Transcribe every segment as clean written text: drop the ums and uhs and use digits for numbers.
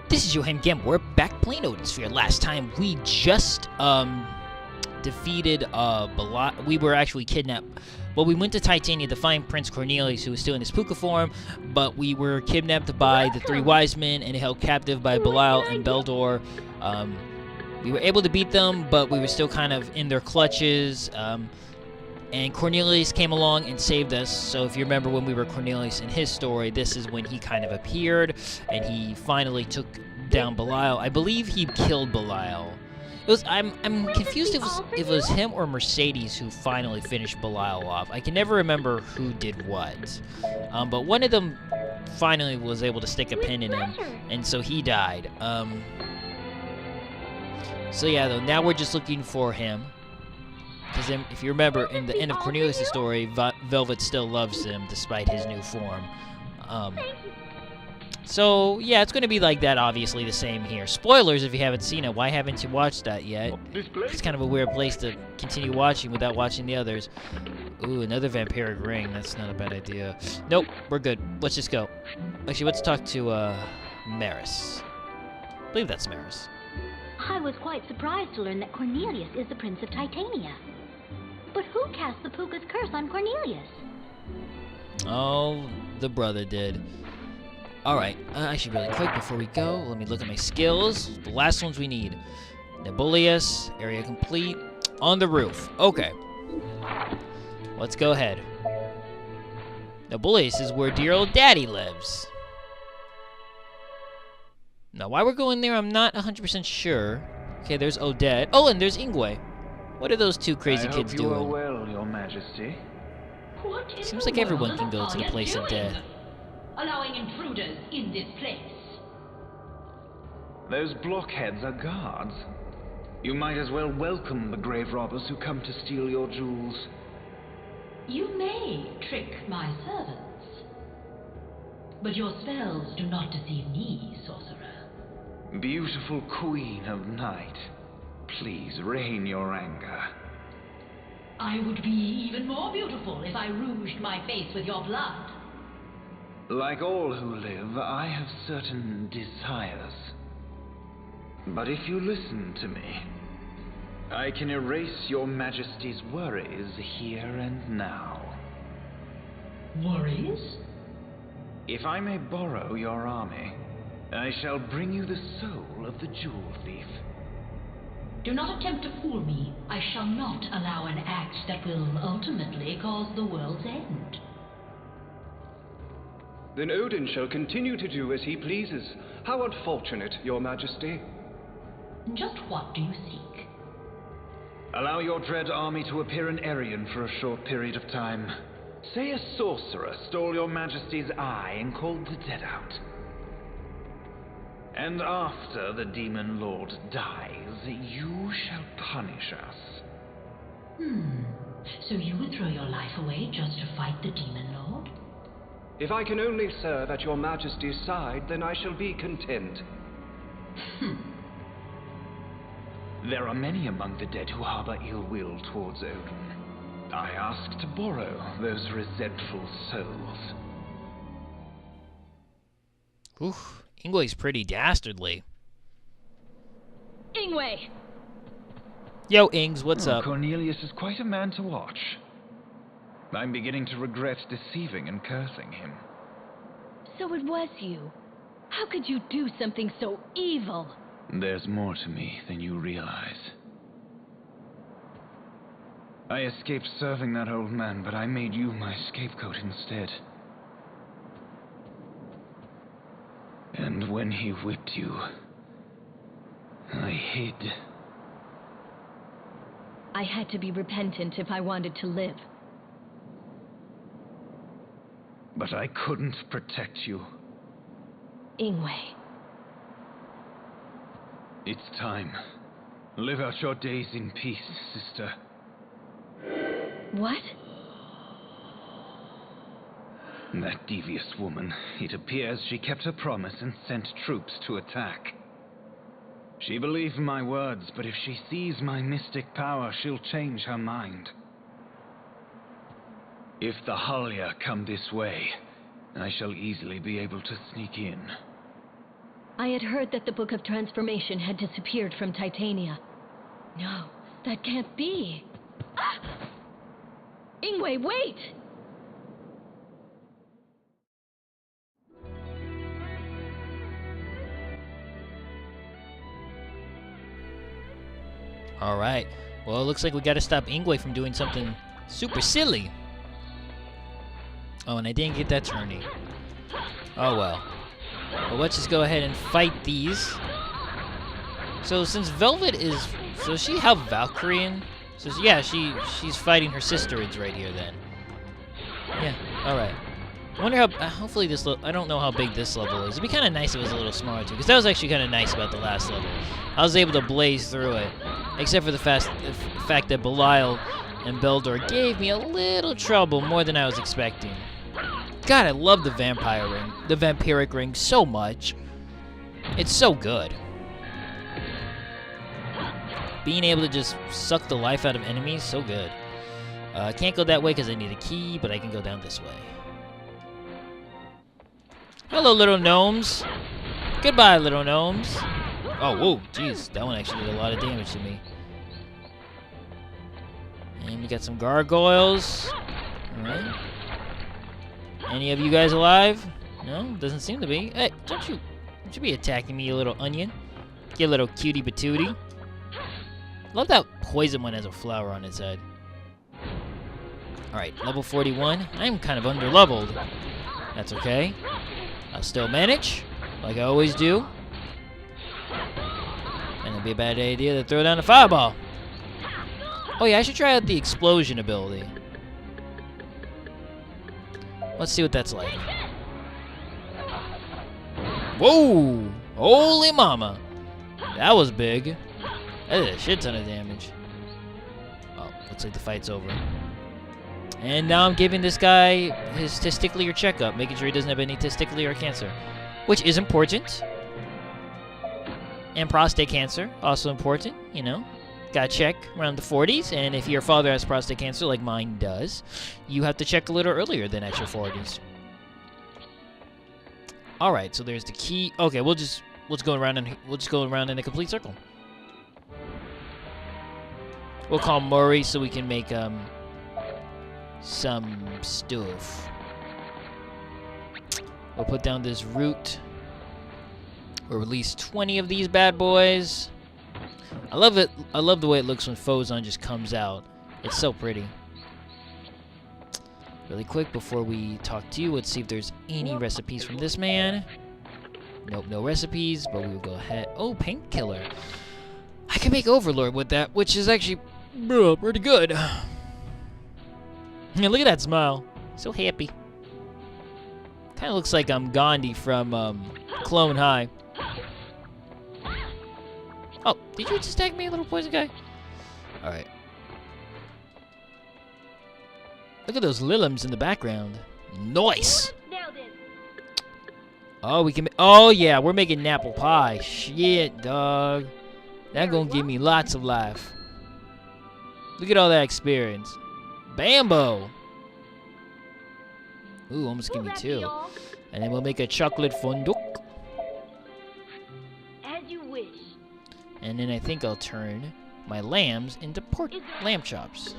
This is Yohhamgambal. We're back playing Odin. Last time we just defeated Belial. We were actually kidnapped. Well, we went to Titania to find Prince Cornelius, who was still in his puka form, but we were kidnapped by the three wise men and held captive by Belial and Beldor. We were able to beat them, but we were still kind of in their clutches. And Cornelius came along and saved us. So if you remember when we were Cornelius in his story, this is when he kind of appeared, and he finally took down Belial. I believe he killed Belial. I'm confused if it was him or Mercedes who finally finished Belial off. I can never remember who did what. But one of them finally was able to stick a pin in him, and so he died. So yeah, though, now we're just looking for him. Because if you remember, in the end of Cornelius' story, Velvet still loves him despite his new form. So, yeah, it's going to be like that, obviously, the same here. Spoilers if you haven't seen it. Why haven't you watched that yet? It's kind of a weird place to continue watching without watching the others. Ooh, another vampiric ring. That's not a bad idea. Nope, we're good. Let's just go. Actually, let's talk to, Maris. I believe that's Maris. I was quite surprised to learn that Cornelius is the Prince of Titania. But who cast the Puka's curse on Cornelius? Oh, the brother did. Alright, actually really quick before we go, let me look at my skills. The last ones we need. Nebulius, area complete, on the roof. Okay. Let's go ahead. Nebulius is where dear old daddy lives. Now, why we're going there, I'm not 100% sure. Okay, there's Odette. Oh, and there's Ingwe. What are those two crazy kids doing? I hope you are well, Your Majesty. Seems like everyone can go to the place of death. Allowing intruders in this place. Those blockheads are guards. You might as well welcome the grave robbers who come to steal your jewels. You may trick my servants, but your spells do not deceive me, sorcerer. Beautiful Queen of Night, please rein your anger. I would be even more beautiful if I rouged my face with your blood. Like all who live, I have certain desires. But if you listen to me, I can erase your Majesty's worries here and now. Worries? If I may borrow your army, I shall bring you the soul of the jewel thief. Do not attempt to fool me. I shall not allow an act that will ultimately cause the world's end. Then Odin shall continue to do as he pleases. How unfortunate, Your Majesty. Just what do you seek? Allow your dread army to appear in Arion for a short period of time. Say a sorcerer stole your Majesty's eye and called the dead out. And after the Demon Lord dies, you shall punish us. So you would throw your life away just to fight the Demon Lord? If I can only serve at Your Majesty's side, then I shall be content. There are many among the dead who harbor ill will towards Odin. I ask to borrow those resentful souls. Oof, Ingwe's pretty dastardly. Ingwe! Yo, Ings, what's up? Cornelius is quite a man to watch. I'm beginning to regret deceiving and cursing him. So it was you. How could you do something so evil? There's more to me than you realize. I escaped serving that old man, but I made you my scapegoat instead. And when he whipped you, I hid. I had to be repentant if I wanted to live. But I couldn't protect you. Ingwe. It's time. Live out your days in peace, sister. What? That devious woman, it appears she kept her promise and sent troops to attack. She believed my words, but if she sees my mystic power, she'll change her mind. If the Halya come this way, I shall easily be able to sneak in. I had heard that the Book of Transformation had disappeared from Titania. No, that can't be. Ah! Ingwe, wait! Alright. Well, it looks like we gotta stop Ingwe from doing something super silly. Oh, and I didn't get that tourney. Oh well. Well, let's just go ahead and fight these. So since Velvet is... So is she half Valkyrian? So yeah, she's fighting her sisterids right here then. Yeah, alright. I wonder how... hopefully this... I don't know how big this level is. It'd be kind of nice if it was a little smaller too. Because that was actually kind of nice about the last level. I was able to blaze through it. Except for the fact that Belial and Beldor gave me a little trouble, more than I was expecting. God, I love the vampire ring, the vampiric ring so much. It's so good. Being able to just suck the life out of enemies, so good. I can't go that way because I need a key, but I can go down this way. Hello, little gnomes. Goodbye, little gnomes. Oh, whoa, jeez, that one actually did a lot of damage to me. And we got some gargoyles. Alright. Any of you guys alive? No? Doesn't seem to be. Hey, don't you be attacking me, you little onion. You little cutie patootie. Love that poison one has a flower on its head. Alright, level 41. I'm kind of under-leveled. That's okay. I'll still manage, like I always do. And it'd be a bad idea to throw down a fireball. Oh yeah, I should try out the explosion ability. Let's see what that's like. Whoa! Holy mama! That was big. That did a shit ton of damage. Oh, looks like the fight's over. And now I'm giving this guy his testicular checkup, making sure he doesn't have any testicular cancer. Which is important. And prostate cancer, also important, you know. Gotta check around the 40s, and if your father has prostate cancer like mine does, you have to check a little earlier than at your 40s. Alright, so there's the key. Okay, let's go around in a complete circle. We'll call Murray so we can make some stuff. We'll put down this root. We'll release 20 of these bad boys. I love it. I love the way it looks when Phozon just comes out. It's so pretty. Really quick before we talk to you, let's see if there's any recipes from this man. Nope, no recipes, but we will go ahead. Oh, painkiller. I can make Overlord with that, which is actually pretty good. Yeah, look at that smile. So happy. Kind of looks like I'm Gandhi from Clone High. Oh, did you just attack me, little poison guy? Alright. Look at those liliums in the background. Nice! Oh, we can... Oh, yeah, we're making apple pie. Shit, dog. That's gonna give me lots of life. Look at all that experience. Bambo! Ooh, almost give me 2. And then we'll make a chocolate fondue. As you wish. And then I think I'll turn my lambs into pork lamb chops.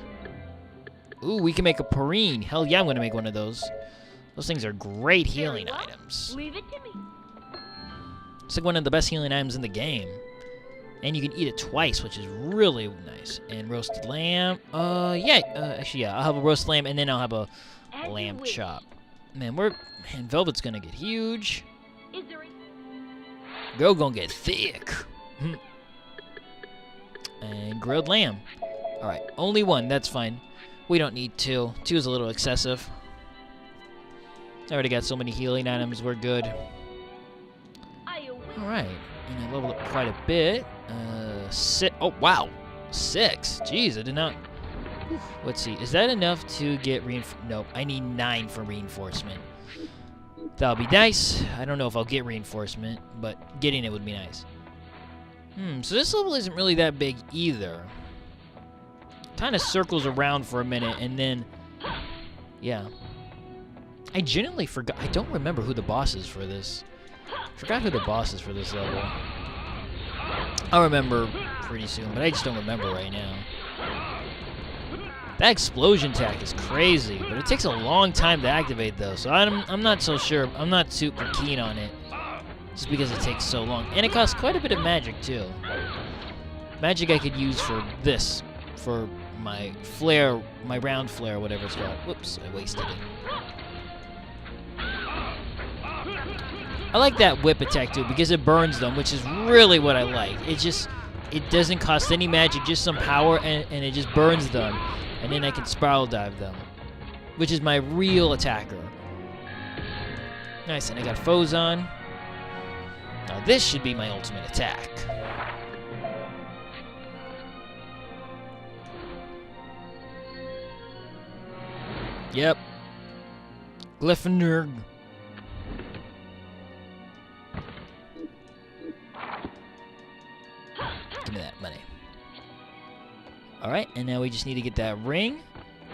Ooh, we can make a purine. Hell yeah, I'm gonna make one of those. Those things are great healing items. Leave it to me. It's like one of the best healing items in the game. And you can eat it twice, which is really nice. And roasted lamb. Actually, yeah, I'll have a roasted lamb, and then I'll have a lamb chop. Man, Velvet's gonna get huge. Girl gonna get thick. And grilled lamb. Alright, only 1, that's fine. We don't need 2. 2 is a little excessive. I already got so many healing items, we're good. Alright, and I leveled up quite a bit. Oh, wow. 6. Jeez, I did not... Let's see, is that enough to get Nope, I need 9 for reinforcement. That'll be nice. I don't know if I'll get reinforcement, but getting it would be nice. So this level isn't really that big either. Kind of circles around for a minute, and then... Yeah. I genuinely forgot. I don't remember who the boss is for this. Forgot who the boss is for this level. I'll remember pretty soon, but I just don't remember right now. That explosion attack is crazy, but it takes a long time to activate though, so I'm not so sure. I'm not super keen on it, just because it takes so long. And it costs quite a bit of magic too. Magic I could use for this, for my flare, my round flare, whatever it's called. Whoops, I wasted it. I like that whip attack too, because it burns them, which is really what I like. It doesn't cost any magic, just some power, and it just burns them. And then I can spiral dive them, which is my real attacker. Nice, and I got foes on. Now this should be my ultimate attack. Yep. Glyphnurg. Give me that money. Alright, and now we just need to get that ring,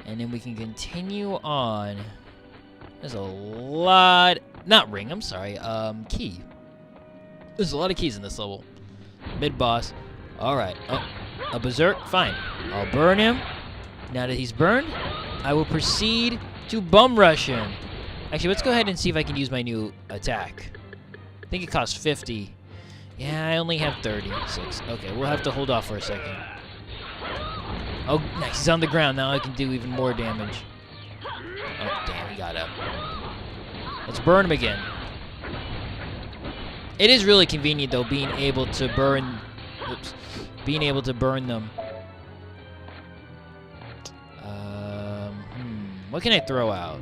and then we can continue on. There's a lot... Not ring, I'm sorry. Key. There's a lot of keys in this level. Mid-boss. Alright. Oh, a berserk? Fine. I'll burn him. Now that he's burned, I will proceed to bum rush him. Actually, let's go ahead and see if I can use my new attack. I think it costs 50. Yeah, I only have 36. Okay, we'll have to hold off for a second. Oh, nice. He's on the ground. Now I can do even more damage. Oh, damn. He got up. Let's burn him again. It is really convenient, though, being able to burn... Oops. Being able to burn them. What can I throw out?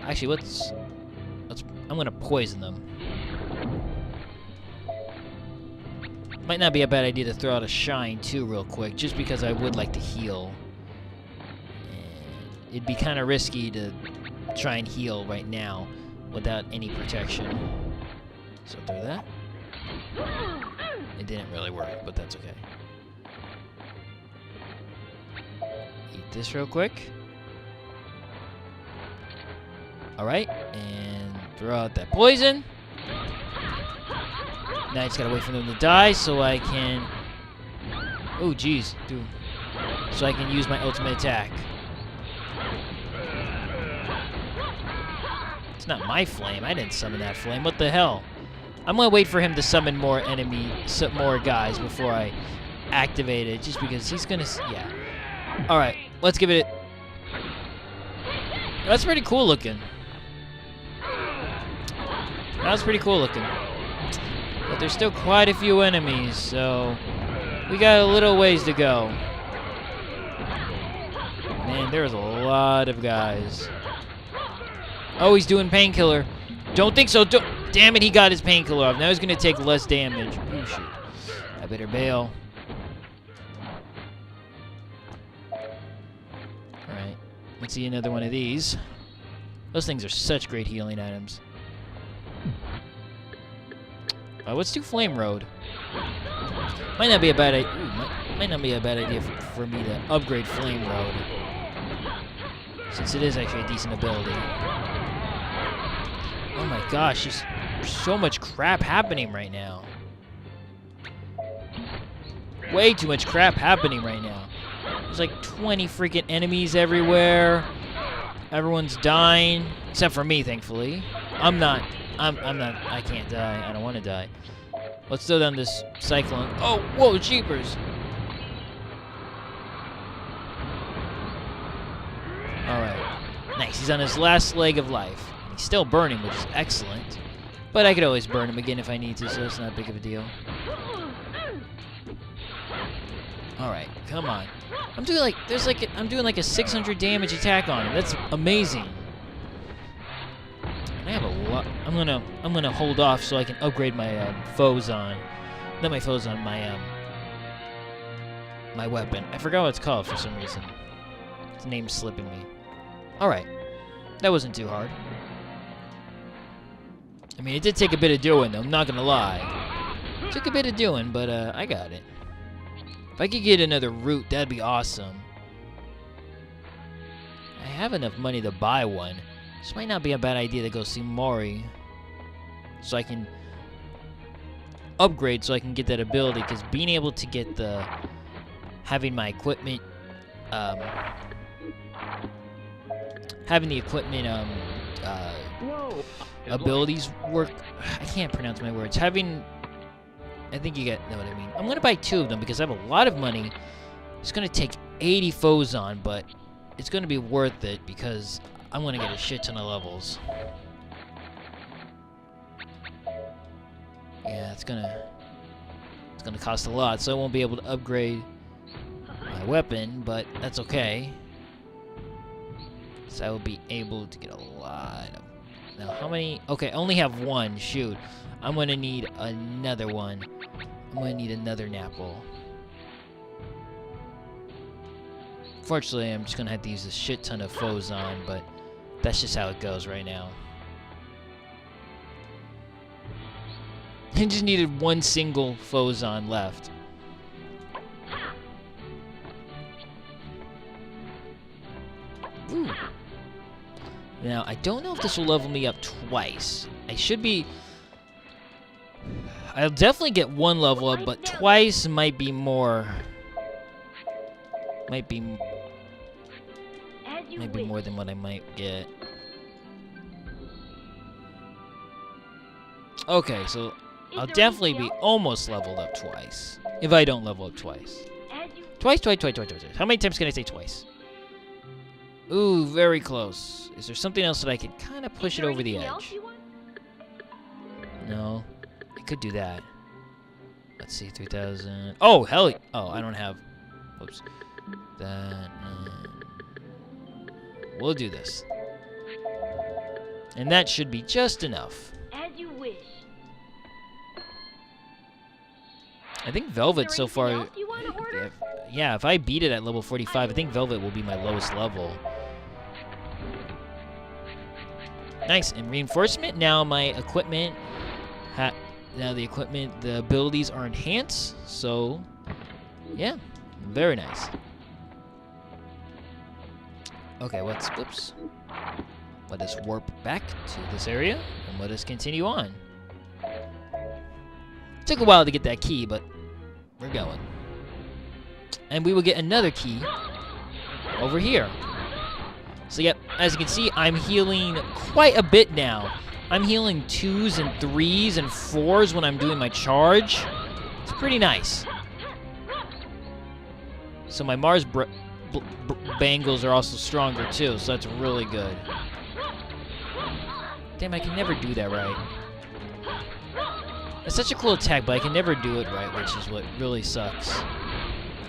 Actually, let's... I'm going to poison them. Might not be a bad idea to throw out a shine too real quick, just because I would like to heal. And it'd be kind of risky to try and heal right now without any protection. So throw that. It didn't really work, but that's okay. Eat this real quick. Alright, and throw out that poison. Now I just gotta wait for them to die so I can... Oh, jeez. Dude. So I can use my ultimate attack. It's not my flame. I didn't summon that flame. What the hell? I'm gonna wait for him to summon more more guys before I activate it, just because he's gonna... Yeah. Alright, let's give it... That's pretty cool looking. That was pretty cool looking. But there's still quite a few enemies, so we got a little ways to go. Man, there's a lot of guys. Oh, he's doing painkiller. Don't think so. Damn it, he got his painkiller off. Now he's going to take less damage. Oh, shoot. I better bail. Alright. Let's see another one of these. Those things are such great healing items. Let's do Flame Road. Might not be a bad idea. Might not be a bad idea for me to upgrade Flame Road, since it is actually a decent ability. Oh my gosh, there's so much crap happening right now. Way too much crap happening right now. There's like 20 freaking enemies everywhere. Everyone's dying, except for me, thankfully. I'm not. I can't die. I don't want to die. Let's throw down this cyclone. Oh, whoa, jeepers. Alright. Nice. He's on his last leg of life. He's still burning, which is excellent. But I could always burn him again if I need to, so it's not big of a deal. Alright, come on. I'm doing like a 600 damage attack on him. That's amazing. I have a lot. I'm gonna hold off so I can upgrade my foes on. Not my foes on, my my weapon. I forgot what it's called for some reason. Its name's slipping me. All right, that wasn't too hard. I mean, it did take a bit of doing, though. I'm not gonna lie. It took a bit of doing, but I got it. If I could get another root, that'd be awesome. I have enough money to buy one. This might not be a bad idea to go see Mori, so I can upgrade so I can get that ability, because being able to get the having my equipment having the equipment abilities work. I can't pronounce my words. I think you know what I mean. I'm gonna buy 2 of them because I have a lot of money. It's gonna take 80 foes on, but it's gonna be worth it because I'm gonna get a shit ton of levels. Yeah, it's gonna cost a lot, so I won't be able to upgrade my weapon, but that's okay. So I will be able to get a lot of... Now, how many... Okay, I only have 1. Shoot. I'm gonna need another one. I'm gonna need another Napple. Fortunately, I'm just gonna have to use a shit ton of foes on, but that's just how it goes right now. I just needed 1 single Fozon left. Ooh. Now, I don't know if this will level me up twice. I'll definitely get 1 level up, but twice might be more. Might be more than what I might get. Okay, so I'll definitely be almost leveled up twice. If I don't level up twice. Twice. How many times can I say twice? Ooh, very close. Is there something else that I could kind of push it over the edge? No. I could do that. Let's see, 3,000. Oh, hell. Oh, I don't have. Whoops. That. We'll do this. And that should be just enough. As you wish. I think Velvet so far... Yeah, if I beat it at level 45, I think Velvet will be my lowest level. Nice. And reinforcement. Now my equipment... the abilities are enhanced. So, yeah. Very nice. Okay, whoops. Let us warp back to this area, and let us continue on. Took a while to get that key, but we're going. And we will get another key over here. So, yep, as you can see, I'm healing quite a bit now. I'm healing 2s and 3s and 4s when I'm doing my charge. It's pretty nice. So my Mars bangles are also stronger too, so that's really good. Damn, I can never do that right. It's such a cool attack, but I can never do it right, which is what really sucks.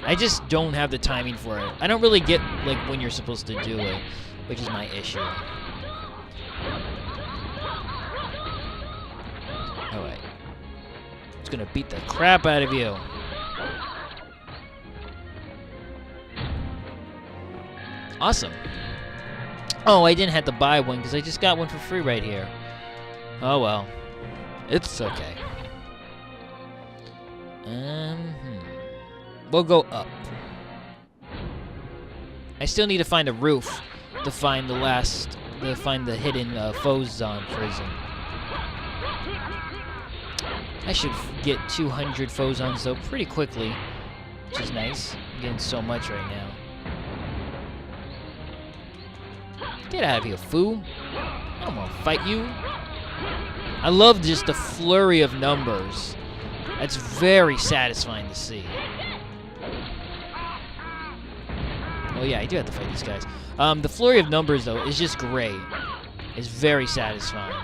I just don't have the timing for it. I don't really get like when you're supposed to do it, which is my issue. Alright. It's gonna beat the crap out of you. Awesome. Oh, I didn't have to buy one because I just got one for free right here. Oh well. It's okay. We'll go up. I still need to find a roof to find the hidden Fozon prison. I should get 200 Fozons though pretty quickly, which is nice. I'm getting so much right now. Get out of here, fool. I don't want to fight you. I love just the flurry of numbers. That's very satisfying to see. Oh yeah, I do have to fight these guys. The flurry of numbers, though, is just great. It's very satisfying.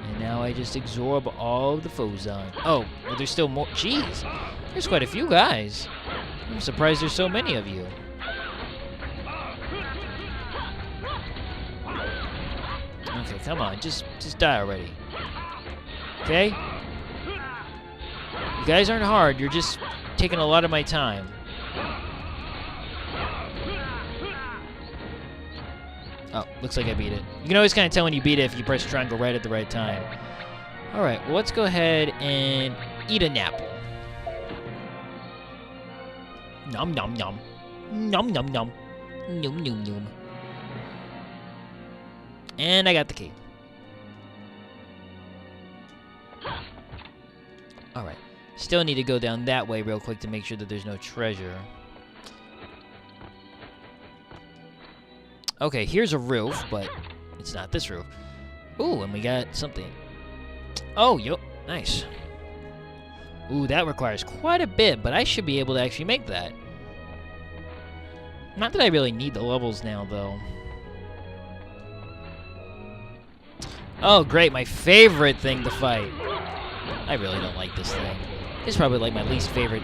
And now I just absorb all the Fozon. Oh, well, there's still more. Jeez, there's quite a few guys. I'm surprised there's so many of you. Okay, come on, just die already. Okay? You guys aren't hard, you're just taking a lot of my time. Oh, looks like I beat it. You can always kind of tell when you beat it if you press triangle right at the right time. Alright, well, let's go ahead and eat an apple. Nom nom nom. Nom nom nom. Nom nom nom. And I got the key. Alright. Still need to go down that way real quick to make sure that there's no treasure. Okay, here's a roof, but it's not this roof. Ooh, and we got something. Oh, yo, nice. Ooh, that requires quite a bit, but I should be able to actually make that. Not that I really need the levels now, though. Oh, great, my favorite thing to fight. I really don't like this thing. It's probably like my least favorite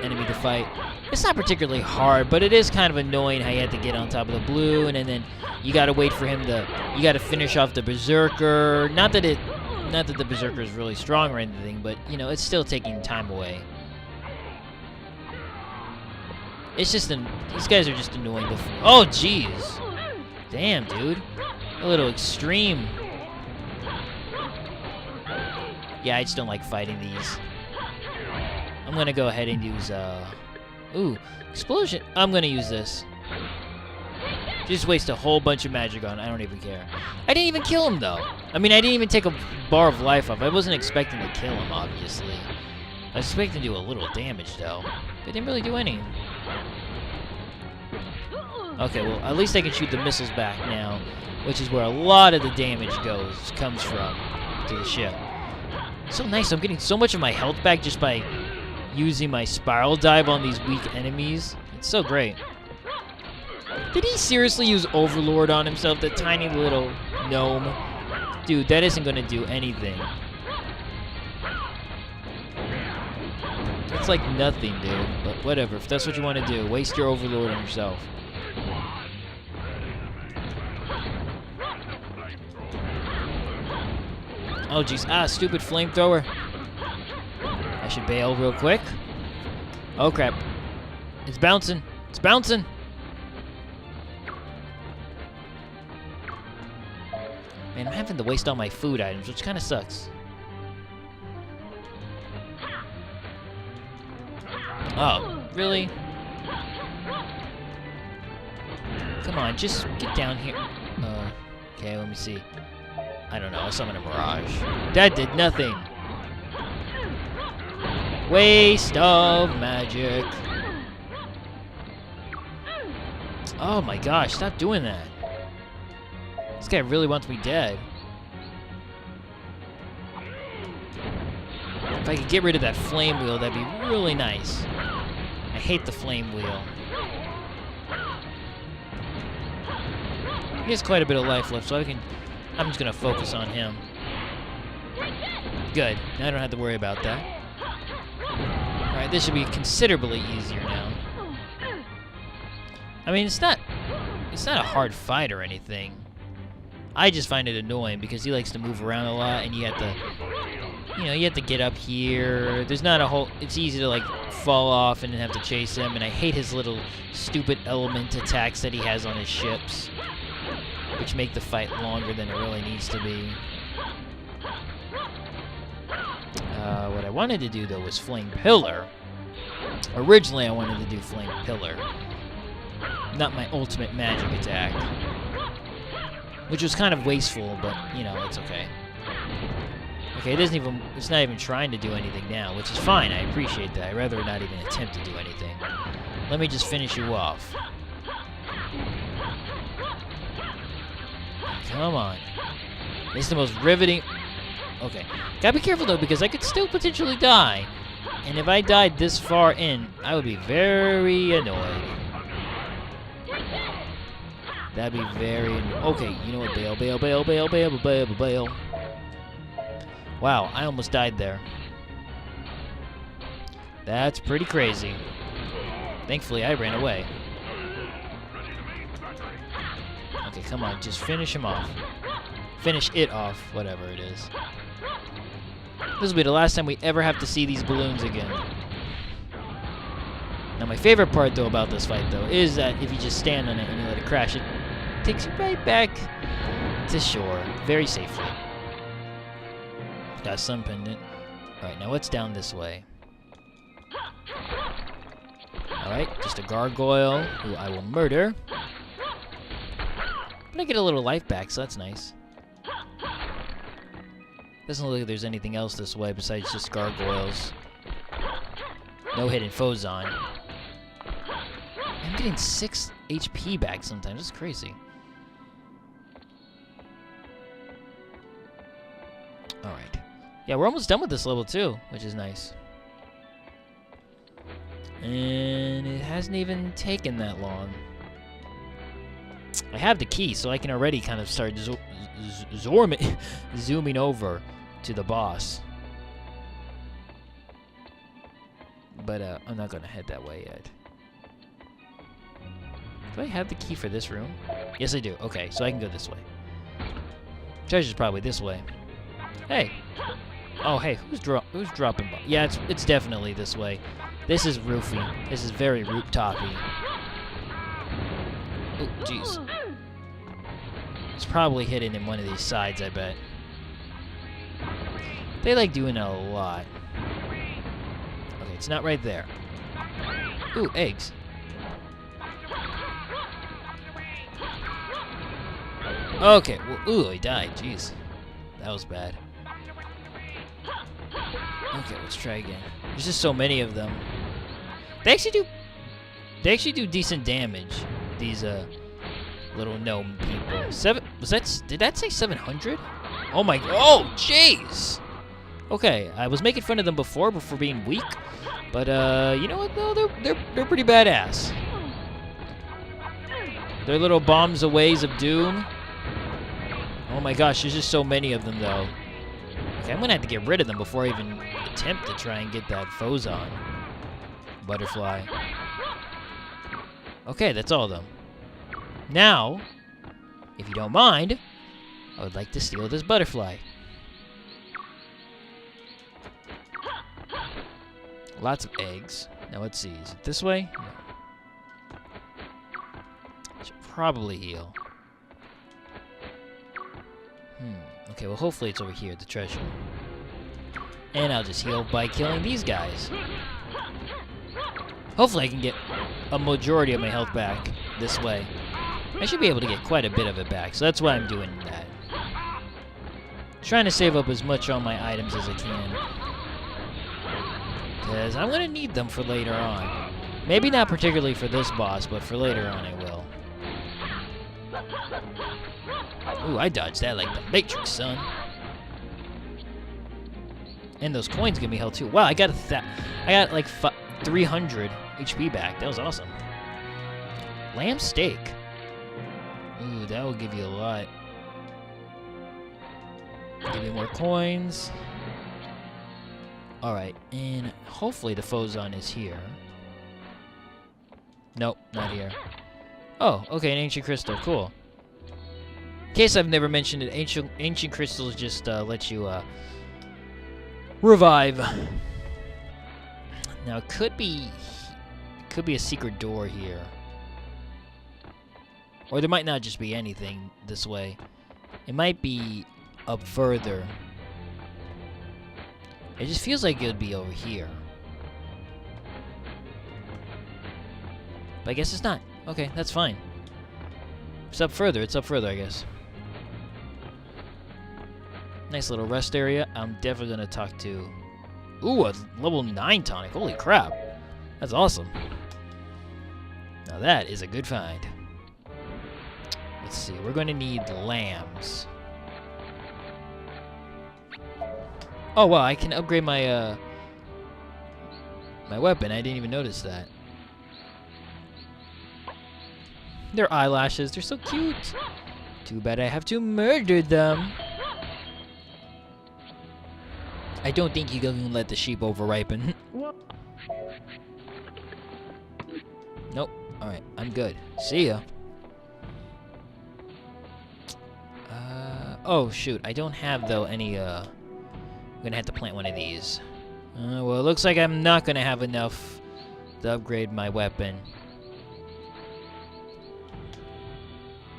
enemy to fight. It's not particularly hard, but it is kind of annoying how you have to get on top of the balloon, and then you gotta wait for him to... You gotta finish off the Berserker. Not that the Berserker is really strong or anything, but, you know, it's still taking time away. It's just... These guys are just annoying. Oh, jeez. Damn, dude. A little extreme. Yeah, I just don't like fighting these. I'm gonna go ahead and use, Ooh, explosion. I'm gonna use this. Just waste a whole bunch of magic on it. I don't even care. I didn't even kill him, though. I mean, I didn't even take a bar of life off. I wasn't expecting to kill him, obviously. I was expecting to do a little damage, though. But didn't really do any. Okay, well, at least I can shoot the missiles back now, which is where a lot of the damage comes from to the ship. It's so nice. I'm getting so much of my health back just by using my spiral dive on these weak enemies. It's so great. Did he seriously use Overlord on himself, that tiny little gnome? Dude, that isn't going to do anything. It's like nothing, dude. But whatever, if that's what you want to do, waste your Overlord on yourself. Oh, jeez. Ah, stupid flamethrower. I should bail real quick. Oh, crap. It's bouncing. It's bouncing. Man, I'm having to waste all my food items, which kind of sucks. Oh, really? Come on, just get down here. Okay, let me see. I don't know, I'll summon a Mirage. That did nothing. Waste of magic. Oh my gosh, stop doing that. This guy really wants me dead. If I could get rid of that flame wheel, that'd be really nice. I hate the flame wheel. He has quite a bit of life left, so I'm just gonna focus on him. Good. Now I don't have to worry about that. Alright, this should be considerably easier now. I mean, it's not a hard fight or anything. I just find it annoying because he likes to move around a lot, and you have to get up here. There's not a whole... It's easy to, like, fall off and then have to chase him, and I hate his little stupid element attacks that he has on his ships, which make the fight longer than it really needs to be. What I wanted to do, though, was Flame Pillar. Originally, I wanted to do Flame Pillar. Not my ultimate magic attack. Which was kind of wasteful, but, you know, it's okay. Okay, it's not even trying to do anything now, which is fine. I appreciate that. I'd rather not even attempt to do anything. Let me just finish you off. Come on. This is the most riveting... Okay. Gotta be careful, though, because I could still potentially die. And if I died this far in, I would be very annoyed. That'd be very... Okay, you know what? Bail, bail, bail, bail, bail, bail, bail, bail. Wow, I almost died there. That's pretty crazy. Thankfully, I ran away. Okay, come on, just finish him off. Finish it off, whatever it is. This will be the last time we ever have to see these balloons again. Now, my favorite part, though, about this fight, though, is that if you just stand on it and you let it crash, it takes you right back to shore very safely. Got a sun pendant. Alright, now what's down this way? Alright, just a gargoyle who I will murder. But I get a little life back, so that's nice. Doesn't look like there's anything else this way besides just gargoyles. No hidden foes on. I'm getting 6 HP back sometimes. That's crazy. Alright. Yeah, we're almost done with this level too, which is nice. And it hasn't even taken that long. I have the key, so I can already kind of start zooming over to the boss. But I'm not going to head that way yet. Do I have the key for this room? Yes, I do. Okay, so I can go this way. Treasure's probably this way. Hey. Oh, hey, who's dropping? Yeah, it's definitely this way. This is roofy. This is very rooftopy. Oh, jeez. It's probably hidden in one of these sides, I bet. They like doing it a lot. Okay, it's not right there. Ooh, eggs. Okay, well, ooh, he died. Jeez. That was bad. Okay, let's try again. There's just so many of them. They actually do decent damage. These little gnome people. Did that say 700? Oh my, oh jeez. Okay, I was making fun of them before being weak, but you know what though? They're pretty badass. They're little bombs of ways of doom. Oh my gosh, there's just so many of them though. Okay, I'm gonna have to get rid of them before I even attempt to try and get that Phozon butterfly. Okay, that's all of them. Now, if you don't mind, I would like to steal this butterfly. Lots of eggs. Now let's see, is it this way? No. I should probably heal. Okay, well hopefully it's over here, the treasure. And I'll just heal by killing these guys. Hopefully I can get a majority of my health back this way. I should be able to get quite a bit of it back, so that's why I'm doing that. Trying to save up as much on my items as I can. Because I'm going to need them for later on. Maybe not particularly for this boss, but for later on I will. Ooh, I dodged that like the Matrix, son. And those coins give me health too. Wow, I got like 300 HP back. That was awesome. Lamb steak. Ooh, that will give you a lot. Give me more coins. Alright, and hopefully the Phozon is here. Nope, not here. Oh, okay, an ancient crystal. Cool. In case I've never mentioned it, ancient crystals just let you revive. Now it could be a secret door here, or there might not just be anything this way. It might be up further. It just feels like it would be over here, but I guess it's not. Okay, that's fine. It's up further. It's up further, I guess. Nice little rest area. I'm definitely going to talk to... Ooh, a level 9 tonic. Holy crap. That's awesome. Now that is a good find. Let's see. We're going to need lambs. Oh, wow. I can upgrade my, my weapon. I didn't even notice that. Their eyelashes. They're so cute. Too bad I have to murder them. I don't think you can let the sheep over-ripen. Nope. Alright, I'm good. See ya. Oh, shoot. I don't have, though, any, I'm gonna have to plant one of these. Well, it looks like I'm not gonna have enough to upgrade my weapon.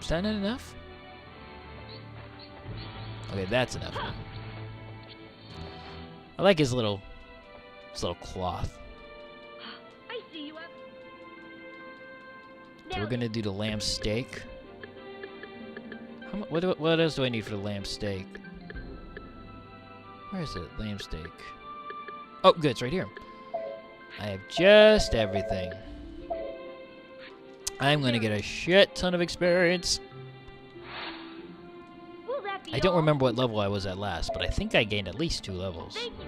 Is that not enough? Okay, that's enough. I like his little cloth. I see you up. So we're gonna do the lamb steak. What else do I need for the lamb steak? Where is it? Lamb steak. Oh, good. It's right here. I have just everything. I'm gonna get a shit ton of experience. Will that be I don't all? remember what level I was at last, but I think I gained at least 2 levels. Thank you.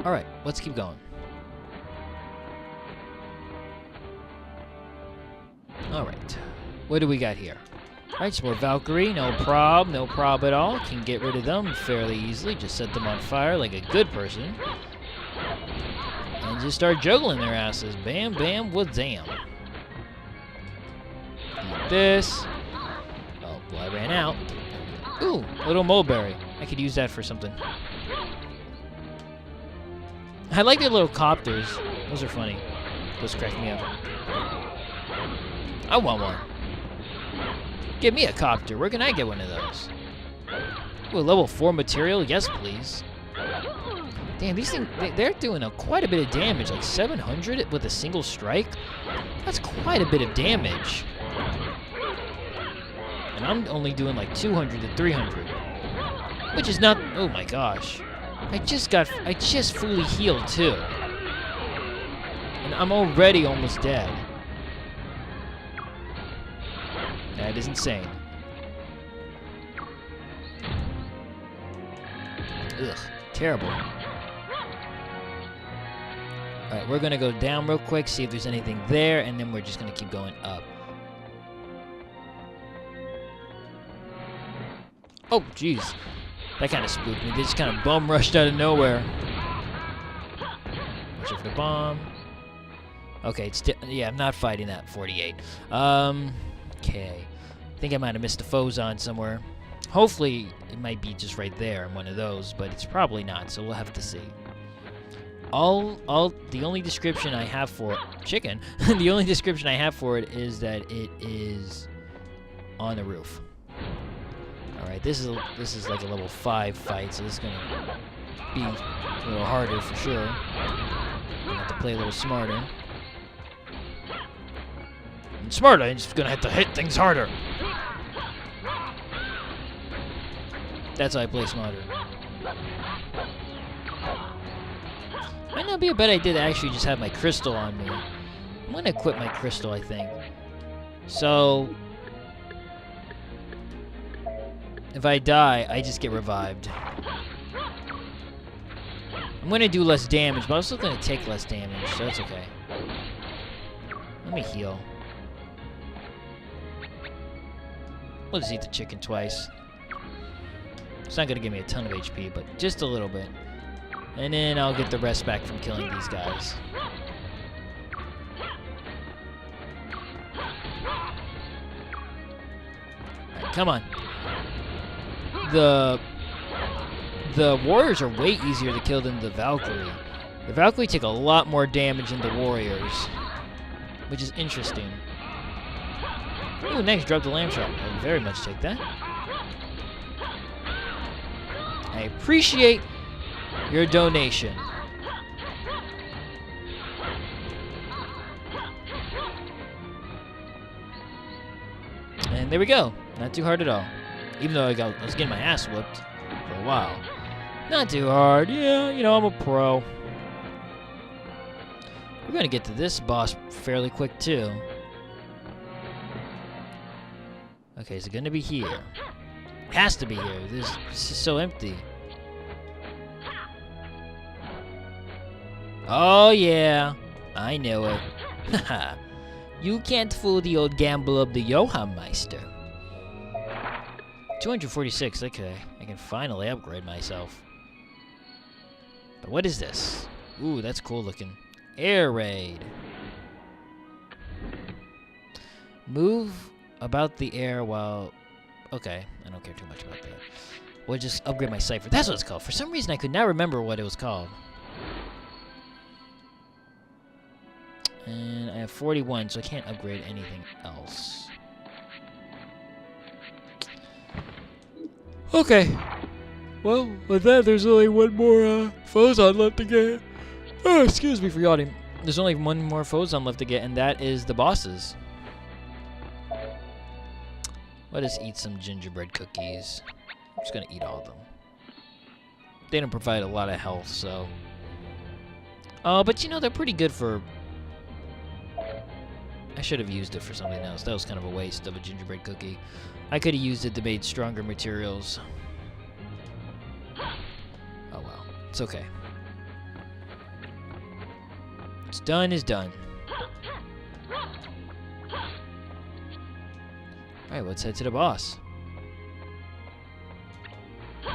Alright, let's keep going. Alright, what do we got here? Alright, some more Valkyrie, no prob at all. Can get rid of them fairly easily. Just set them on fire like a good person. And just start juggling their asses. Bam, bam, wazam. Eat this. Oh, well, I ran out. Ooh, little mulberry. I could use that for something. I like the little copters. Those are funny. Those crack me up. I want one. Give me a copter. Where can I get one of those? Ooh, level 4 material? Yes, please. Damn, these things, they're doing quite a bit of damage. Like 700 with a single strike? That's quite a bit of damage. And I'm only doing like 200 to 300. Which is not... Oh my gosh. I just fully healed too. And I'm already almost dead. That is insane. Ugh, terrible. Alright, we're gonna go down real quick, see if there's anything there, and then we're just gonna keep going up. Oh, jeez. That kind of spooked me. They just kind of bum rushed out of nowhere. Watch out for the bomb. Okay, yeah, I'm not fighting that 48. Okay. I think I might have missed a Phozon somewhere. Hopefully, it might be just right there in one of those, but it's probably not, so we'll have to see. The only description I have for chicken, the only description I have for it is that it is on the roof. All right, this is like a level 5 fight, so this is gonna be a little harder for sure. Gonna have to play a little smarter. And smarter, I'm just gonna have to hit things harder. That's how I play smarter. Might not be a bad idea to actually just have my crystal on me. I'm gonna equip my crystal, I think. So if I die, I just get revived. I'm gonna do less damage, but I'm still gonna take less damage, so that's okay. Let me heal. We'll just eat the chicken twice. It's not gonna give me a ton of HP, but just a little bit. And then I'll get the rest back from killing these guys. Alright, come on. The warriors are way easier to kill than the Valkyrie. The Valkyrie take a lot more damage than the warriors, which is interesting. Ooh, next, drop the lamb shot. I'll very much take that. I appreciate your donation. And there we go. Not too hard at all. Even though I was getting my ass whooped for a while. Not too hard. Yeah, you know, I'm a pro. We're going to get to this boss fairly quick, too. Okay, is it going to be here? It has to be here. This is so empty. Oh, yeah. I know it. Haha. You can't fool the old gamble of the Yohhammeister. 246, okay. I can finally upgrade myself. But what is this? Ooh, that's cool looking. Air raid. Move about the air while... Okay, I don't care too much about that. We'll just upgrade my cipher. That's what it's called. For some reason, I could not remember what it was called. And I have 41, so I can't upgrade anything else. Okay. Well, with that, there's only one more Phozon left to get. Oh, excuse me for yawning. There's only one more Phozon left to get, and that is the bosses. Let us eat some gingerbread cookies. I'm just gonna eat all of them. They don't provide a lot of health, so... but you know, they're pretty good for... I should have used it for something else. That was kind of a waste of a gingerbread cookie. I could have used it to make stronger materials. Oh well. It's okay. What's done is done. Alright, let's head to the boss.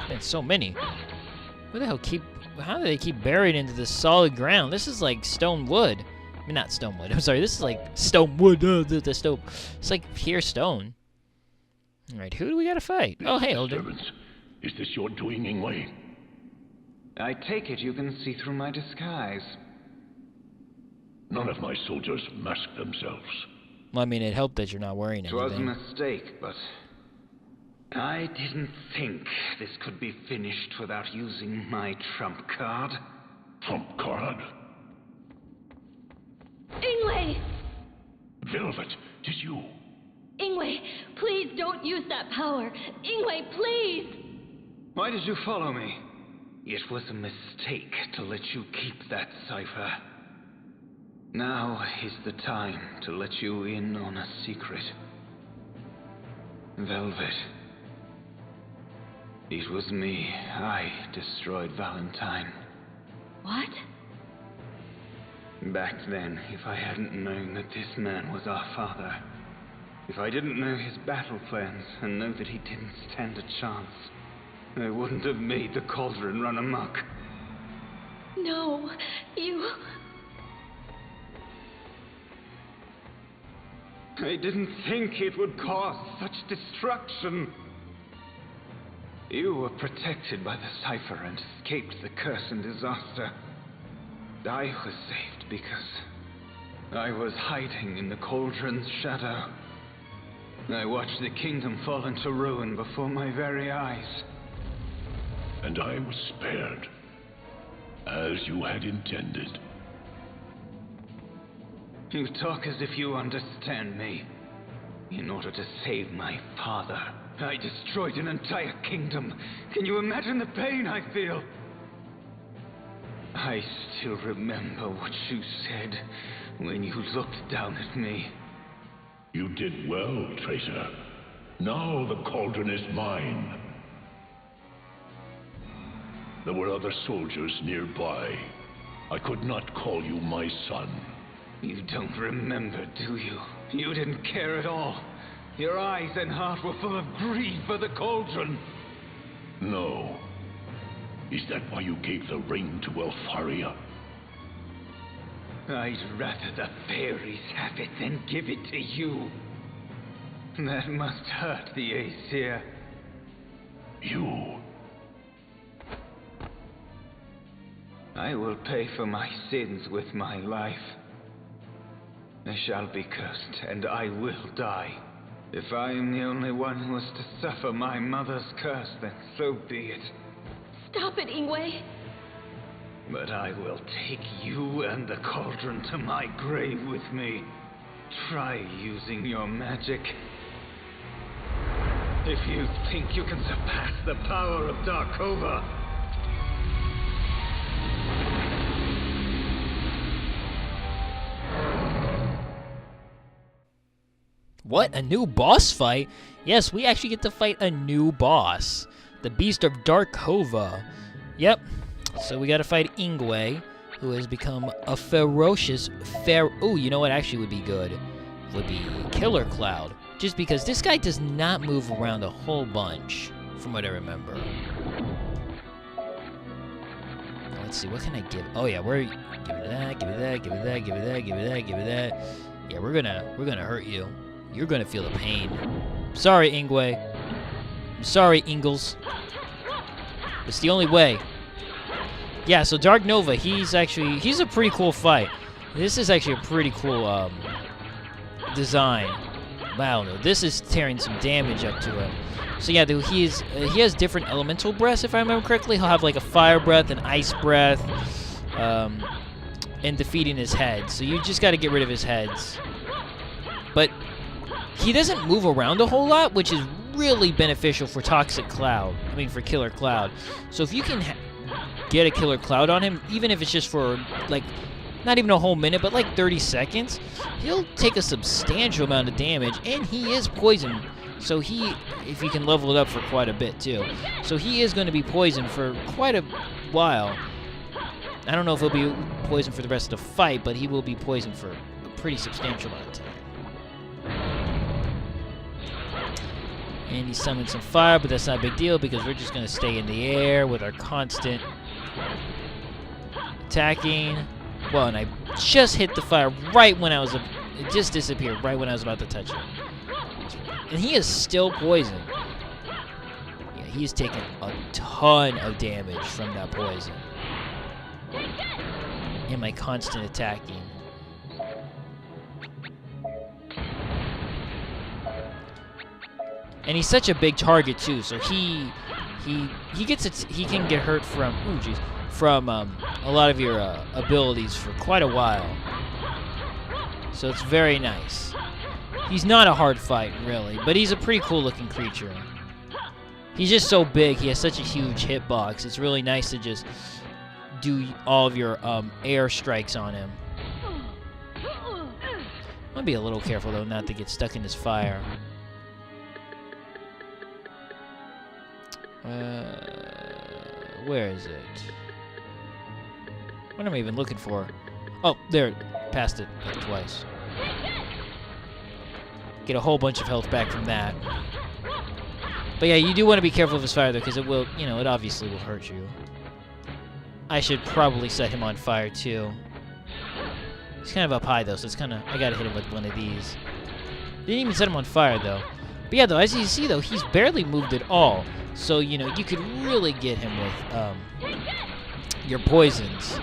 Man, so many. What the hell how do they keep buried into the solid ground? This is like stone wood. I mean, not stone wood. I'm sorry, this is like stone wood. The stone. It's like pure stone. Alright, who do we gotta fight? Oh, hey, Odin. Is this your doing, Ingwe? I take it you can see through my disguise. None of my soldiers mask themselves. Well, I mean, it helped that you're not wearing It anything. was a mistake, but I didn't think this could be finished without using my trump card. Trump card? Ingwe! Velvet, 'tis you. Ingwe, please don't use that power. Ingwe, please! Why did you follow me? It was a mistake to let you keep that cipher. Now is the time to let you in on a secret. Velvet. It was me. I destroyed Valentine. What? Back then, if I hadn't known that this man was our father, if I didn't know his battle plans and know that he didn't stand a chance, I wouldn't have made the cauldron run amok. No, you... I didn't think it would cause such destruction. You were protected by the cipher and escaped the curse and disaster. I was saved because I was hiding in the cauldron's shadow. I watched the kingdom fall into ruin before my very eyes. And I was spared, as you had intended. You talk as if you understand me. In order to save my father, I destroyed an entire kingdom. Can you imagine the pain I feel? I still remember what you said when you looked down at me. You did well, traitor. Now the cauldron is mine. There were other soldiers nearby. I could not call you my son. You don't remember, do you? You didn't care at all. Your eyes and heart were full of greed for the cauldron. No. Is that why you gave the ring to Leifthrasir? I'd rather the fairies have it than give it to you. That must hurt the Aesir. You... I will pay for my sins with my life. I shall be cursed, and I will die. If I am the only one who is to suffer my mother's curse, then so be it. Stop it, Ingwe! But I will take you and the cauldron to my grave with me. Try using your magic. If you think you can surpass the power of Darkova... What? A new boss fight? Yes, we actually get to fight a new boss. The Beast of Darkova. Yep. So we gotta fight Ingwe, who has become a ferocious Ooh, you know what actually would be good? Would be Killer Cloud. Just because this guy does not move around a whole bunch, from what I remember. Now, let's see, what can I give? Oh yeah, we're... Give it that, give it that, give it that, give it that, give it that, give it that. Yeah, we're gonna hurt you. You're gonna feel the pain. Sorry, Ingwe. I'm sorry, Ingles. It's the only way. Yeah, so Dark Nova, he's a pretty cool fight. This is actually a pretty cool design. Wow, no, this is tearing some damage up to him. So yeah, dude, he has different elemental breaths, if I remember correctly. He'll have like a fire breath, an ice breath, and defeating his head. So you just got to get rid of his heads. But he doesn't move around a whole lot, which is really beneficial for Toxic Cloud. I mean, for Killer Cloud. So if you can get a Killer Cloud on him, even if it's just for, like, not even a whole minute, but like 30 seconds, he'll take a substantial amount of damage, and he is poisoned. So if you can level it up for quite a bit, too. So he is going to be poisoned for quite a while. I don't know if he'll be poisoned for the rest of the fight, but he will be poisoned for a pretty substantial amount of time. And he summoned some fire, but that's not a big deal because we're just going to stay in the air with our constant attacking. Well, and I just hit the fire right when it just disappeared right when I was about to touch it. And he is still poisoned. Yeah, he's taken a ton of damage from that poison. And my constant attacking. And he's such a big target too, so he can get hurt from a lot of your abilities for quite a while. So it's very nice. He's not a hard fight, really, but he's a pretty cool-looking creature. He's just so big. He has such a huge hitbox. It's really nice to just do all of your air strikes on him. I'm gonna be a little careful, though, not to get stuck in this fire. Where is it? What am I even looking for? Oh, there. Passed it like twice. Get a whole bunch of health back from that. But yeah, you do want to be careful of his fire, though, because it will, it obviously will hurt you. I should probably set him on fire, too. He's kind of up high, though, so it's kind of, I gotta hit him with one of these. Didn't even set him on fire, though. But yeah, though, as you see, though, he's barely moved at all. So, you could really get him with your poisons.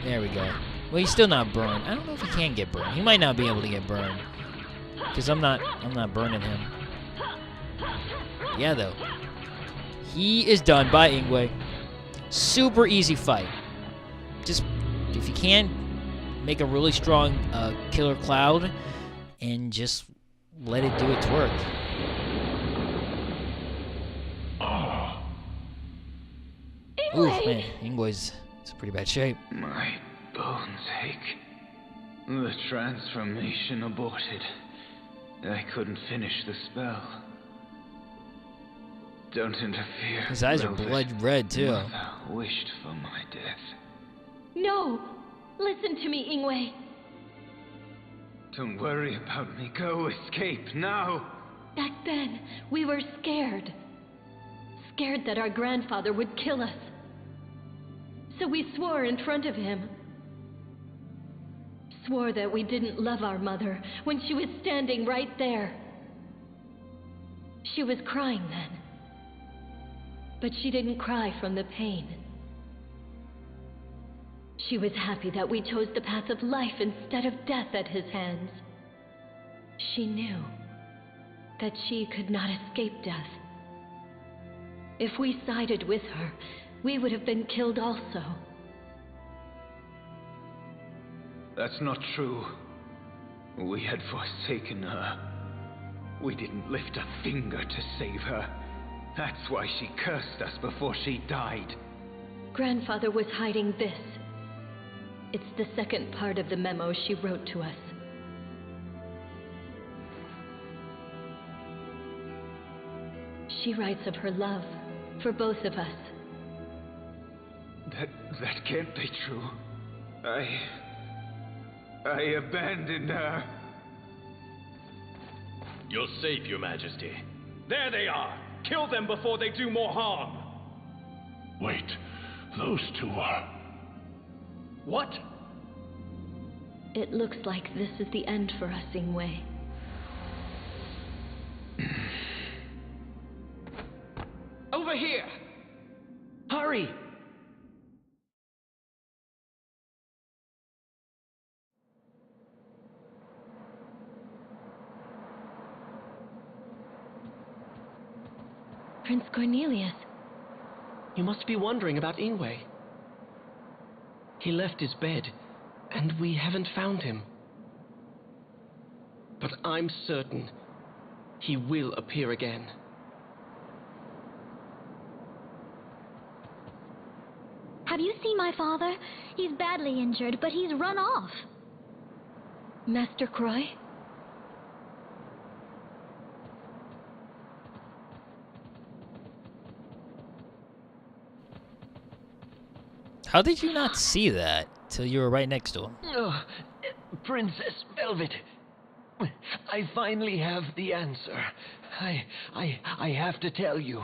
There we go. Well, he's still not burned. I don't know if he can get burned. He might not be able to get burned. Because I'm not burning him. Yeah, though. He is done by Ingwe. Super easy fight. Just, if you can, make a really strong Killer Cloud and just let it do its work. Oof, man, Ingwe's in pretty bad shape. My bones ache. The transformation aborted. I couldn't finish the spell. Don't interfere. His eyes are blood red, too. Mother wished for my death. No! Listen to me, Ingwe. Don't worry about me. Go, escape, now! Back then, we were scared. Scared that our grandfather would kill us. So we swore in front of him. Swore that we didn't love our mother when she was standing right there. She was crying then. But she didn't cry from the pain. She was happy that we chose the path of life instead of death at his hands. She knew that she could not escape death. If we sided with her, we would have been killed also. That's not true. We had forsaken her. We didn't lift a finger to save her. That's why she cursed us before she died. Grandfather was hiding this. It's the second part of the memo she wrote to us. She writes of her love for both of us. That can't be true. I abandoned her. You're safe, Your Majesty. There they are! Kill them before they do more harm! Wait, those two are... What? It looks like this is the end for us, Ingwe. Over here! Hurry! Prince Cornelius. You must be wondering about Ingwe. He left his bed, and we haven't found him. But I'm certain he will appear again. Have you seen my father? He's badly injured, but he's run off. Master Croy? How did you not see that till you were right next to him? Oh, Princess Velvet. I finally have the answer. I have to tell you.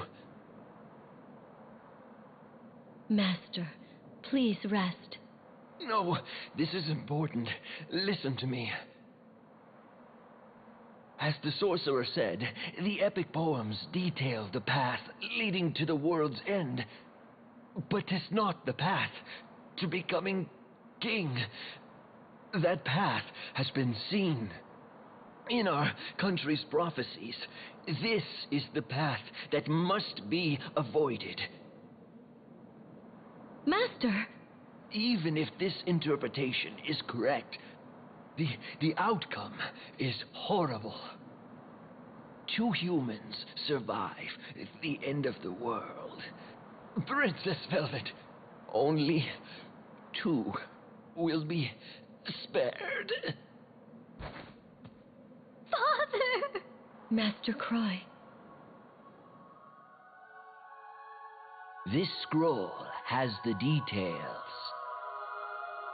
Master, please rest. No, this is important. Listen to me. As the sorcerer said, the epic poems detail the path leading to the world's end. But it's not the path to becoming king. That path has been seen in our country's prophecies. This is the path that must be avoided. Master! Even if this interpretation is correct, the outcome is horrible. 2 humans survive the end of the world. Princess Velvet, only 2 will be spared. Father! Master Croy. This scroll has the details.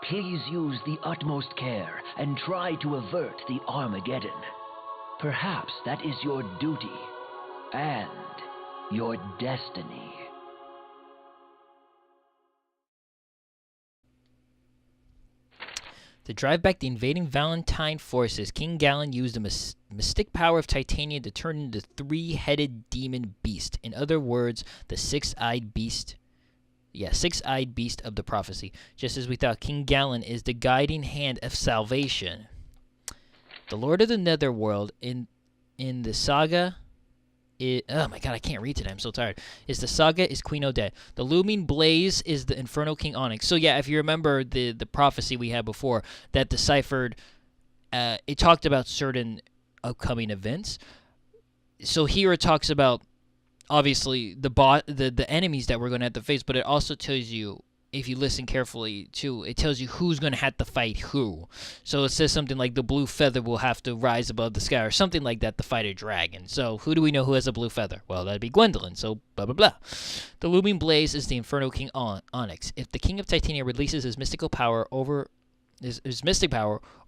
Please use the utmost care and try to avert the Armageddon. Perhaps that is your duty and your destiny. To drive back the invading Valentine forces, King Galen used the mystic power of Titania to turn into the 3-headed demon beast. In other words, the 6-eyed beast. Yeah, 6-eyed beast of the prophecy. Just as we thought, King Galen is the guiding hand of salvation. The Lord of the Netherworld in the saga... oh my god, I can't read today. I'm so tired. The saga is Queen Odin. The looming blaze is the Infernal King Onyx. So yeah, if you remember the prophecy we had before that deciphered, it talked about certain upcoming events. So here it talks about obviously the enemies that we're going to have to face, but it also tells you, if you listen carefully too, it tells you who's going to have to fight who. So it says something like the blue feather will have to rise above the sky, or something like that to fight a dragon. So who do we know who has a blue feather? Well, that'd be Gwendolyn, so blah blah blah. The looming blaze is the Infernal King Onyx. If the King of Titania releases his mystic power,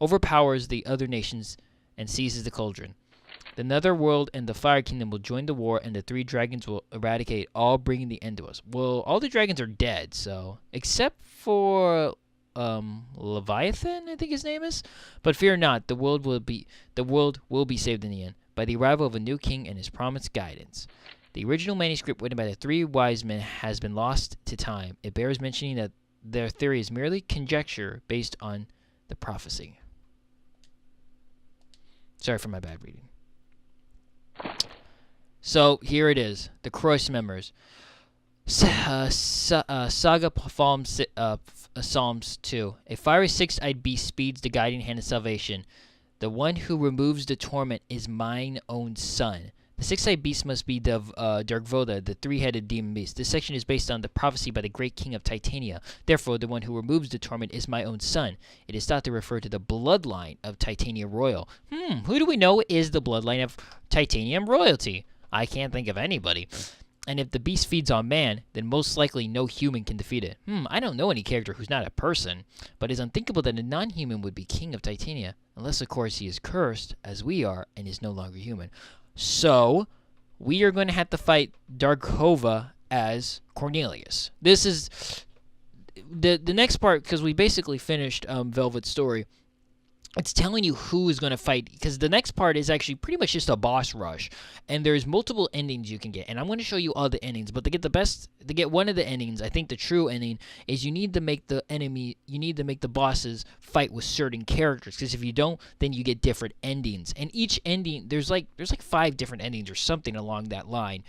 overpowers the other nations and seizes the cauldron. The Netherworld and the Fire Kingdom will join the war, and the 3 dragons will eradicate all, bringing the end to us. Well, all the dragons are dead, so... Except for, Leviathan, I think his name is? But fear not, the world will be saved in the end, by the arrival of a new king and his promised guidance. The original manuscript written by the 3 wise men has been lost to time. It bears mentioning that their theory is merely conjecture based on the prophecy. Sorry for my bad reading. So here it is, the Croix members. Saga Psalms 2. A fiery 6-eyed beast speeds the guiding hand of salvation. The one who removes the torment is mine own son. The 6-eyed beast must be the Darkvoda, the 3-headed demon beast. This section is based on the prophecy by the great king of Titania. Therefore, the one who removes the torment is my own son. It is thought to refer to the bloodline of Titania royal. Who do we know is the bloodline of Titanium royalty? I can't think of anybody. And if the beast feeds on man, then most likely no human can defeat it. I don't know any character who's not a person, but it's unthinkable that a non-human would be king of Titania, unless of course he is cursed, as we are, and is no longer human. So, we are going to have to fight Darkova as Cornelius. This is the next part, because we basically finished Velvet's story. It's telling you who is going to fight, because the next part is actually pretty much just a boss rush, and there's multiple endings you can get, and I'm going to show you all the endings, but to get one of the endings, I think the true ending is you need to make the bosses fight with certain characters, because if you don't, then you get different endings, and each ending, there's like 5 different endings or something along that line.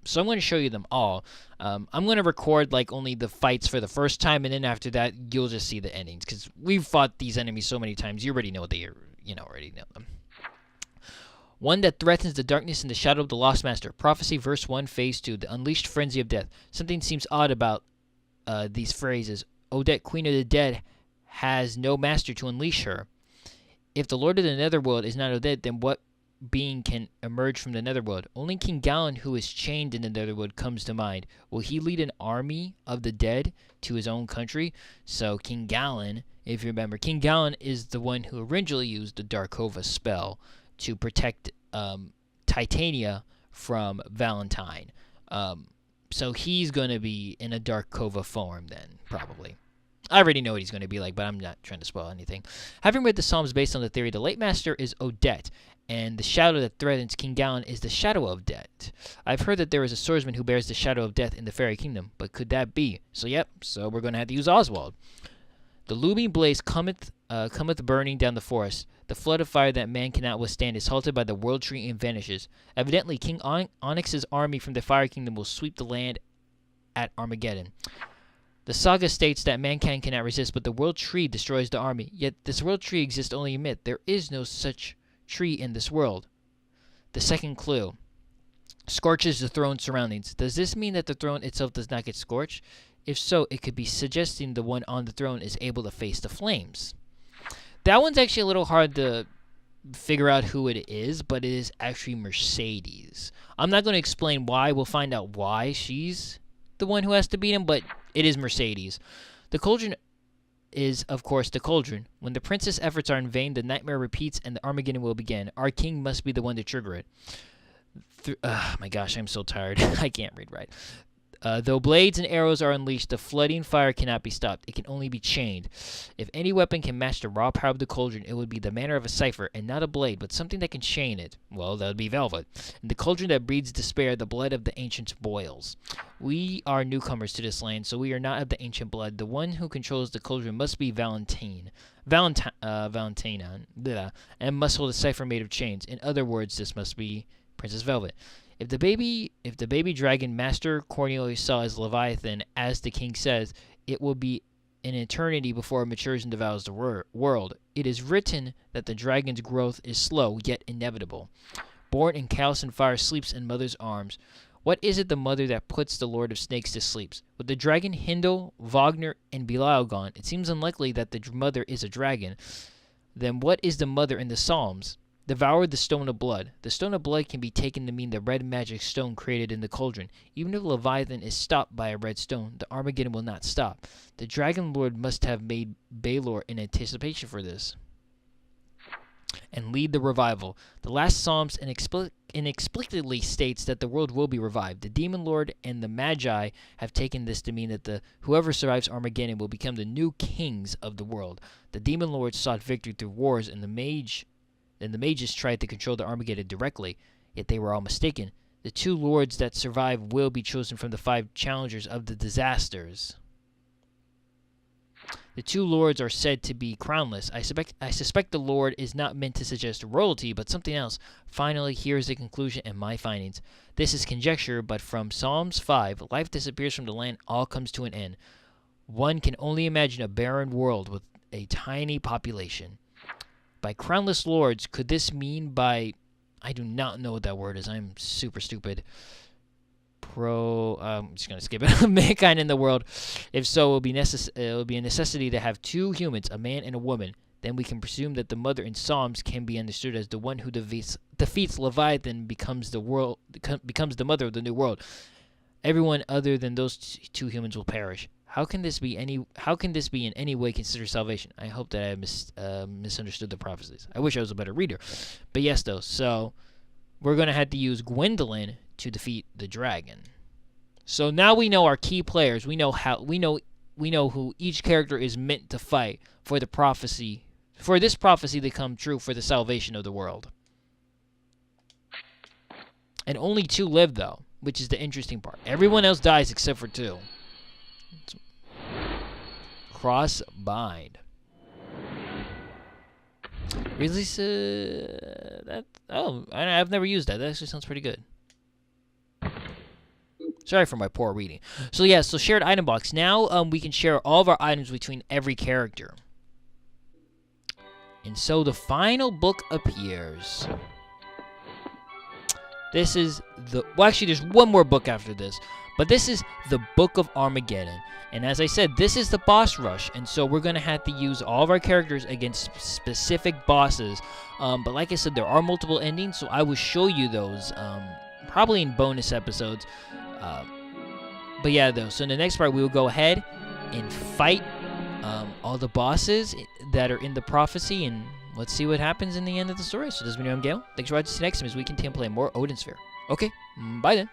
So I'm going to show you them all. I'm going to record like only the fights for the first time, and then after that you'll just see the endings, because we've fought these enemies so many times. You already know already know them. One that threatens the darkness and the shadow of the Lost Master. Prophecy, verse 1, phase 2. The unleashed frenzy of death. Something seems odd about these phrases. Odette, Queen of the Dead, has no master to unleash her. If the Lord of the Netherworld is not Odette, then what being can emerge from the Netherworld? Only King Galen, who is chained in the Netherworld, comes to mind. Will he lead an army of the dead to his own country? So King Galen, if you remember, King Galen is the one who originally used the Darkova spell to protect Titania from Valentine. So he's going to be in a Darkova form then, probably. I already know what he's going to be like, but I'm not trying to spoil anything. Having read the Psalms based on the theory, the late master is Odette, and the shadow that threatens King Galen is the shadow of death. I've heard that there is a swordsman who bears the shadow of death in the fairy kingdom, but could that be? So we're going to have to use Oswald. The looming blaze cometh burning down the forest. The flood of fire that man cannot withstand is halted by the world tree and vanishes. Evidently, King Onyx's army from the fire kingdom will sweep the land at Armageddon. The saga states that mankind cannot resist, but the world tree destroys the army. Yet this world tree exists only in myth. There is no such tree in this world. The second clue scorches the throne's surroundings. Does this mean that the throne itself does not get scorched? If so, it could be suggesting the one on the throne is able to face the flames. That one's actually a little hard to figure out who it is, but it is actually Mercedes. I'm not going to explain why. We'll find out why she's the one who has to beat him, but it is Mercedes. The cauldron is, of course, the cauldron. When the princess' efforts are in vain, the nightmare repeats and the Armageddon will begin. Our king must be the one to trigger it. My gosh, I'm so tired. I can't read right. Though blades and arrows are unleashed, the flooding fire cannot be stopped. It can only be chained. If any weapon can match the raw power of the cauldron, it would be the manner of a cipher, and not a blade, but something that can chain it. Well, that would be velvet. In the cauldron that breeds despair, the blood of the ancients boils. We are newcomers to this land, so we are not of the ancient blood. The one who controls the cauldron must be Valentina, and must hold a cipher made of chains. In other words, this must be Princess Velvet. If the baby dragon Master Cornelius saw as Leviathan, as the king says, it will be an eternity before it matures and devours the world. It is written that the dragon's growth is slow, yet inevitable. Born in chaos and fire, sleeps in mother's arms. What is it the mother that puts the Lord of Snakes to sleep? With the dragon Hindel, Wagner, and Belial gone, it seems unlikely that the mother is a dragon. Then what is the mother in the Psalms? Devoured the stone of blood. The stone of blood can be taken to mean the red magic stone created in the cauldron. Even if Leviathan is stopped by a red stone, the Armageddon will not stop. The Dragon Lord must have made Balor in anticipation for this and lead the revival. The last Psalms inexplicably states that the world will be revived. The Demon Lord and the Magi have taken this to mean that whoever survives Armageddon will become the new kings of the world. The Demon Lord sought victory through wars, and the mages tried to control the Armageddon directly, yet they were all mistaken. The two lords that survive will be chosen from the 5 challengers of the disasters. The 2 lords are said to be crownless. I suspect the lord is not meant to suggest royalty, but something else. Finally, here is the conclusion and my findings. This is conjecture, but from Psalms 5, life disappears from the land, all comes to an end. One can only imagine a barren world with a tiny population. By crownless lords, could this mean by... I do not know what that word is. I'm super stupid. I'm just going to skip it. Mankind in the world. If so, it will be a necessity to have 2 humans, a man and a woman. Then we can presume that the mother in Psalms can be understood as the one who defeats Leviathan becomes the mother of the new world. Everyone other than those 2 humans will perish. How can this be in any way considered salvation? I hope that I misunderstood the prophecies. I wish I was a better reader. But yes, though. So we're going to have to use Gwendolyn to defeat the dragon. So now we know our key players. We know who each character is meant to fight for the prophecy, for this prophecy to come true for the salvation of the world. And only 2 live, though, which is the interesting part. Everyone else dies except for 2. Cross bind. Release that. Oh, I've never used that. That actually sounds pretty good. Sorry for my poor reading. So yeah, so shared item box. Now we can share all of our items between every character. And so the final book appears. This is the... Well, actually, there's one more book after this. But this is the Book of Armageddon. And as I said, this is the boss rush. And so we're going to have to use all of our characters against specific bosses. But like I said, there are multiple endings, so I will show you those probably in bonus episodes. But yeah, though, so in the next part, we will go ahead and fight all the bosses that are in the prophecy, and let's see what happens in the end of the story. So this has been Yohhamgambal. Thanks for watching. See you next time as we continue playing more Odin Sphere. Okay, bye then.